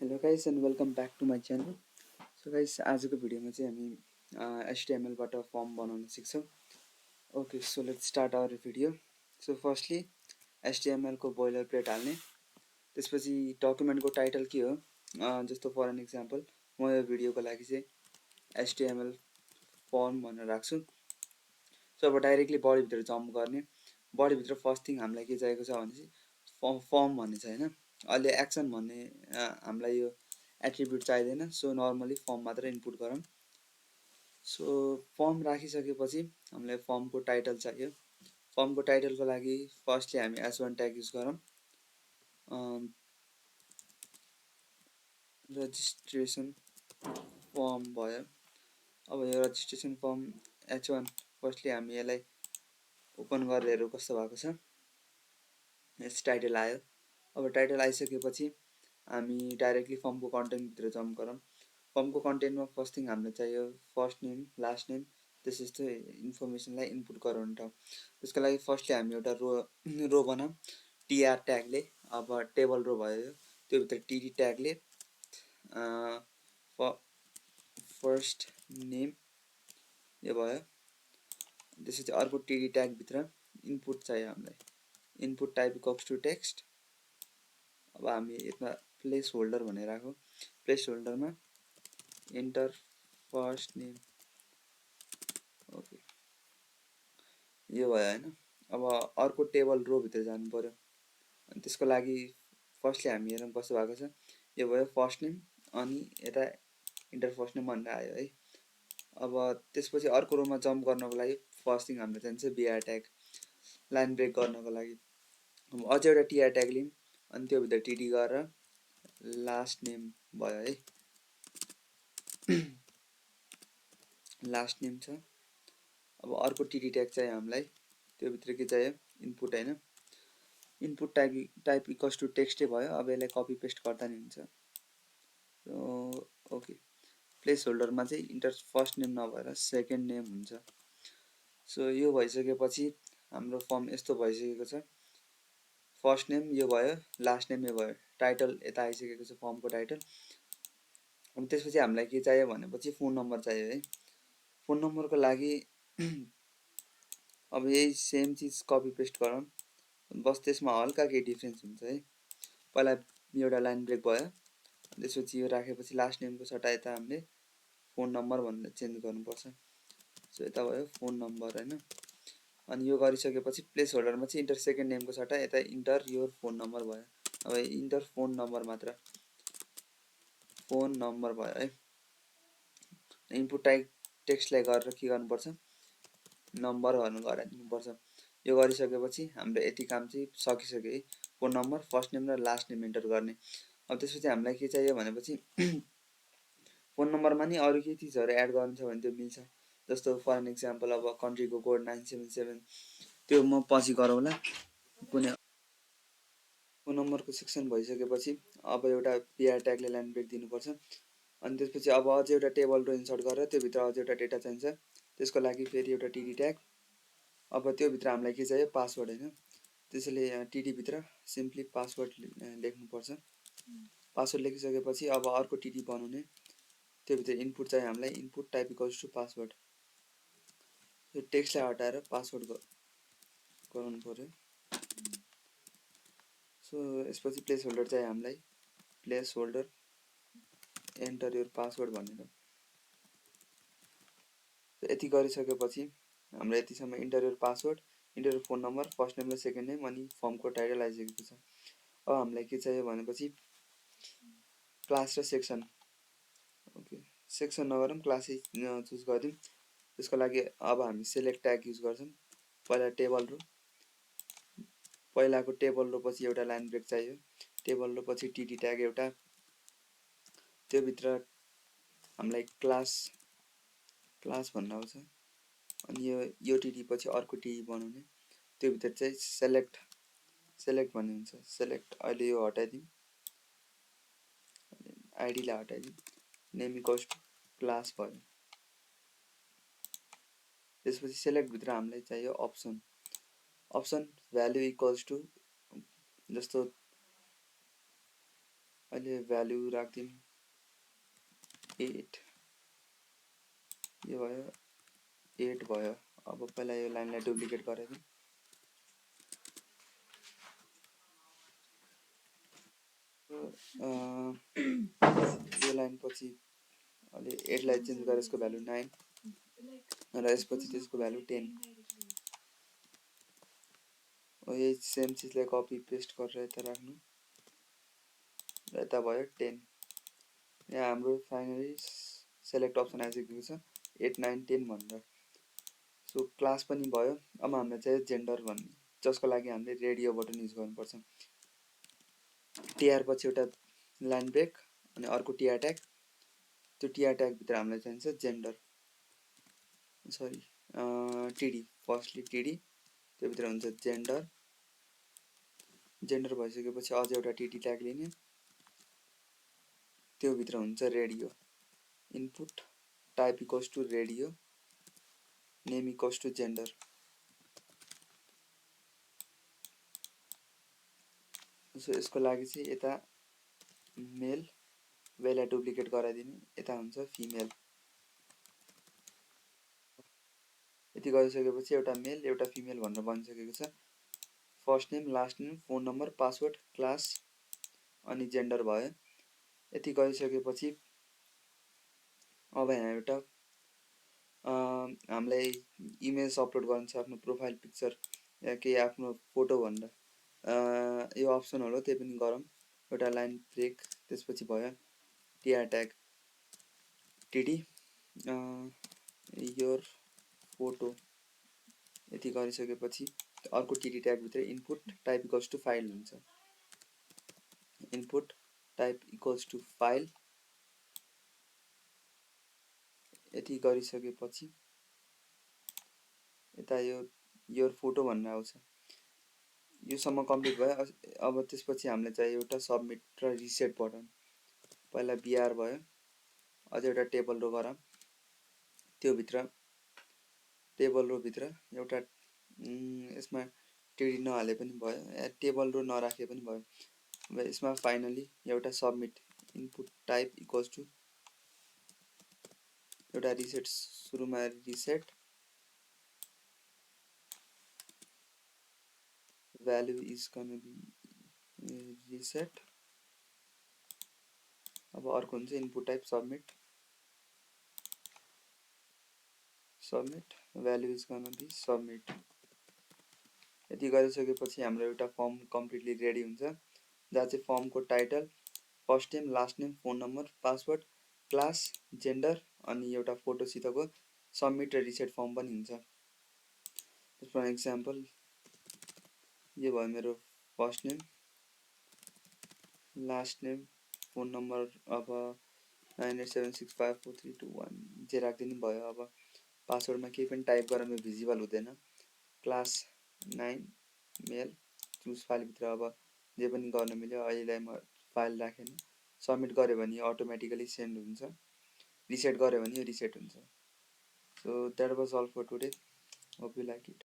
Hello guys and welcome back to my channel. So guys आजको भिडियोमा चाहिँ हामी HTML बाट फर्म बनाउन सिक्छौं. Okay, so let's start our video. So firstly HTML को boiler plate हाल्ने. त्यसपछि डकुमेन्टको टाइटल के हो? जस्तो फर एन एक्जाम्पल म यो भिडियोको लागि चाहिँ HTML फर्म भनेर राख्छु. सो अब डाइरेक्टली बडी भित्र जम्प गर्ने. बडी भित्र फर्स्ट थिङ हामीलाई के चाहिएको छ भने चाहिँ फर्म भन्ने छ हैन. अहिले एक्सन भन्ने हामीलाई यो एट्रिब्युट चाहिदैन. सो नर्मली फर्म मात्र इनपुट गरौँ. सो फर्म राखिसकेपछि हामीलाई फर्मको टाइटल चाहियो. फर्मको टाइटलको लागि फर्स्टली हामी s1 ट्याग युज गरौँ. रजिस्ट्रेसन फर्म भयो. अब यो रजिस्ट्रेसन फर्म h1 फर्स्टली हामी यसलाई ओपन गरेर हेरौँ कस्तो भएको छ. यस टाइटल आयो. अब टाइटल आइसकेपछि हामी डाइरेक्टली फर्मको कन्टेन्ट भित्र जम्प गरौँ. फर्मको कन्टेन्टमा फर्स्ट थिङ हामीलाई चाहियो फर्स्ट नेम, लास्ट नेम, त्यस्तो इन्फर्मेसनलाई इनपुट गराउने ठाउँ. त्यसको लागि फर्स्टली हामी एउटा रो बनाऊँ tr ट्यागले. अब टेबल रो भयो यो. त्यो भित्र td ट्यागले फर्स्ट नेम यो भयो. त्यसपछि अर्को td ट्याग भित्र इनपुट चाहियो हामीलाई. Input type equals to text. अब हामी यसमा प्लेस होल्डर भनेर राखौँ. प्लेस होल्डरमा एन्टर फर्स्ट नेम. ओके, यो भयो हैन. अब अर्को टेबल रो भित्र जानु पर्यो. अनि त्यसको लागि फर्स्टली हामी हेरौँ कस्तो भएको छ. यो भयो फर्स्ट नेम अनि यता इन्टर फर्स्ट नेम भन्ने आयो है. अब त्यसपछि अर्को रोमा जम्प गर्नको लागि फर्स्ट थिङ हामीले चाहिन्छ बिआर ट्याग लाइन ब्रेक गर्नको लागि. अब अझै एउटा टिआर ट्याग लियौँ अनि त्यो भित्र टिडी गरेर लास्ट नेम भयो है. लास्ट नेम छ. अब अर्को टिडी ट्याग चाहियो हामीलाई. त्यो भित्र के चाहियो इनपुट हैन. इनपुट टाइप इक्वल्स टु टेक्स्टै भयो. अब यसलाई कपी पेस्ट गर्दा नि हुन्छ. ओके, प्लेस होल्डरमा चाहिँ इन्टर फर्स्ट नेम नभएर सेकेन्ड नेम हुन्छ. सो यो भइसकेपछि हाम्रो फर्म यस्तो भइसकेको छ. फर्स्ट नेम यो भयो, लास्ट नेम यो भयो. टाइटल यता आइसकेको छ फर्मको टाइटल. अनि त्यसपछि हामीलाई के चाहियो भनेपछि फोन नम्बर चाहियो है. फोन नम्बरको लागि अब यही सेम चीज कपी पेस्ट गरौँ. बस त्यसमा हल्का केही डिफरेन्स हुन्छ है. पहिला एउटा लाइन ब्रेक भयो. त्यसपछि यो राखेपछि लास्ट नेमको सट्टा यता हामीले फोन नम्बर भनेर चेन्ज गर्नुपर्छ. सो यता भयो फोन नम्बर हैन. अनि यो गरिसकेपछि प्लेस होल्डरमा चाहिँ इन्टर सेकेन्ड नेमको सट्टा यता इन्टर योर फोन नम्बर भयो. अब इन्टर फोन नम्बर मात्र फोन नम्बर भयो है. इनपुट टाइप टेक्स्टलाई गरेर के गर्नुपर्छ नम्बर भन्नु गराइदिनुपर्छ. यो गरिसकेपछि हाम्रो यति काम चाहिँ सकिसक्यो है. फोन नम्बर, फर्स्ट नेम र लास्ट नेम इन्टर गर्ने. अब त्यसपछि हामीलाई के चाहियो भनेपछि फोन नम्बरमा नि अरु के चीजहरु एड गर्नु छ भने त्यो मिल्छ. जस्तो फर एन एक्जाम्पल अब कन्ट्रीको कोड 977 त्यो म पछि गरौँला. कुनै फोन नम्बरको सेक्सन भइसकेपछि अब एउटा बिआर ट्यागले लाइन ब्रेक दिनुपर्छ. अनि त्यसपछि अब अझै एउटा टेबल रो इन्सर्ट गरेर त्यो भित्र अझै एउटा डेटा चाहिन्छ. त्यसको लागि फेरि एउटा टिडी ट्याग. अब त्यो भित्र हामीलाई के चाहियो पासवर्ड हैन. त्यसैले यहाँ टिडी भित्र सिम्पली पासवर्ड लेख्नुपर्छ. पासवर्ड लेखिसकेपछि अब अर्को टिडी बनाउने. त्यो भित्र इनपुट चाहिँ हामीलाई input type equals to password. यो टेक्स्टलाई हटाएर पासवर्ड गराउनु पर्यो. सो यसपछि प्लेस होल्डर चाहिँ हामीलाई placeholder enter your password भनेर. यति गरिसकेपछि हाम्रो यतिसम्म enter your password, enter your phone number, first name र सेकेन्ड नेम अनि फर्मको टाइटल आइसकेको छ. अब हामीलाई के चाहियो भनेपछि क्लास र सेक्सन. ओके, सेक्सन नगरौँ क्लासै चुज गरिदिउँ. त्यसको लागि अब हामी सिलेक्ट ट्याग युज गर्छौँ. पहिला टेबल रो, पहिलाको टेबल रो पछि एउटा लाइन ब्रेक चाहियो. टेबल रो पछि टिडी ट्याग एउटा. त्यो भित्र हामीलाई क्लास भन्न आउँछ. अनि यो टिडी पछि अर्को टिडी बनाउने. त्यो भित्र चाहिँ सेलेक्ट भन्ने हुन्छ. सेलेक्ट अहिले यो हटाइदिउँ. आइडी लाई हटाइदिउँ. नेम इक्वल्स टु क्लास भयो. त्यसपछि सेलेक्ट भित्र हामीलाई चाहियो option. Option value equals to जस्तो अहिले भ्यालु राख्दिउँ 8, यो भयो 8 भयो। अब पहिला यो लाइनलाई डुप्लिकेट गराइदिउँ। यो लाइन पछि अहिले 8 लाई चेन्ज गरेर यसको भ्यालु 9 र यसपछि त्यसको भ्यालु 10। यही सेम चिजलाई कपी पेस्ट गरेर यता राख्नु र यता भयो 10। यहाँ हाम्रो फाइनली सेलेक्ट अप्सन आइसकेको छ 8, 9, 10 भनेर। सो क्लास पनि भयो। अब हामीलाई चाहिँ जेन्डर भन्ने, जसको लागि हामीले रेडियो बटन युज गर्नुपर्छ। टीआर पछि एउटा लाइन ब्रेक अनि अर्को टीआर ट्याग। त्यो टीआर ट्याग भित्र हामीलाई चाहिन्छ जेन्डर, सरी टिडी, फर्स्टली टिडी, त्यो भित्र हुन्छ जेन्डर। जेन्डर भइसकेपछि अझ एउटा टिडी ट्याग लिने, त्यो भित्र हुन्छ radio. Input type equals to radio, name equals to gender. So यसको लागि चाहिँ यता मेल, वेलाई डुप्लिकेट गराइदिने, यता हुन्छ फिमेल। यति गरिसकेपछि एउटा मेल एउटा फिमेल भनेर बनिसकेको छ। First name, last name, phone number, password, class अनि जेन्डर भयो। यति गरिसकेपछि अब यहाँ एउटा हामीलाई इमेज अपलोड गर्नु छ, आफ्नो प्रोफाइल पिक्चर या केही आफ्नो फोटो भनेर यो अप्सन होला, त्यही पनि गरौँ। एउटा लाइन ब्रेक, त्यसपछि भयो TR tag TD your photo. यति गरिसकेपछि अर्को टिडी ट्याग भित्र input type equals to file हुन्छ। Input type equals to file. यति गरिसकेपछि यता यो फोटो भन्ने आउँछ। योसम्म कम्प्लिट भयो। अब त्यसपछि हामीलाई चाहियो एउटा सबमिट र रिसेट बटन। पहिला बिआर भयो, अझ एउटा टेबल रो गरौँ। त्यो भित्र टेबल रो भित्र एउटा यसमा टिडी नहाले पनि भयो, टेबल रो नराखे पनि भयो। अब यसमा फाइनली एउटा submit, input type equals to एउटा रिसेट, सुरुमा reset, value is gonna be reset। अब अर्को हुन्छ input type submit, value is gonna be submit। यति गरिसकेपछि हाम्रो एउटा फर्म कम्प्लिटली रेडी हुन्छ, जहाँ चाहिँ फर्मको title, first name, last name, phone number, password, class, gender अनि एउटा फोटोसितको सबमिट र रिसेट फर्म पनि हुन्छ। फर एक्जाम्पल यो भयो मेरो first name, last name, phone number अब 98765432 जे राखिदिनु भयो। अब पासवर्डमा केही पनि टाइप गराउनु भिजिबल हुँदैन। क्लास 9 मेल, चुज फाइलभित्र अब जे पनि गर्न मिल्यो। अहिलेलाई म फाइल राखेन। सबमिट गऱ्यो भने अटोमेटिकली सेन्ड हुन्छ, रिसेट गऱ्यो भने रिसेट हुन्छ। So that was all for today, hope you like it.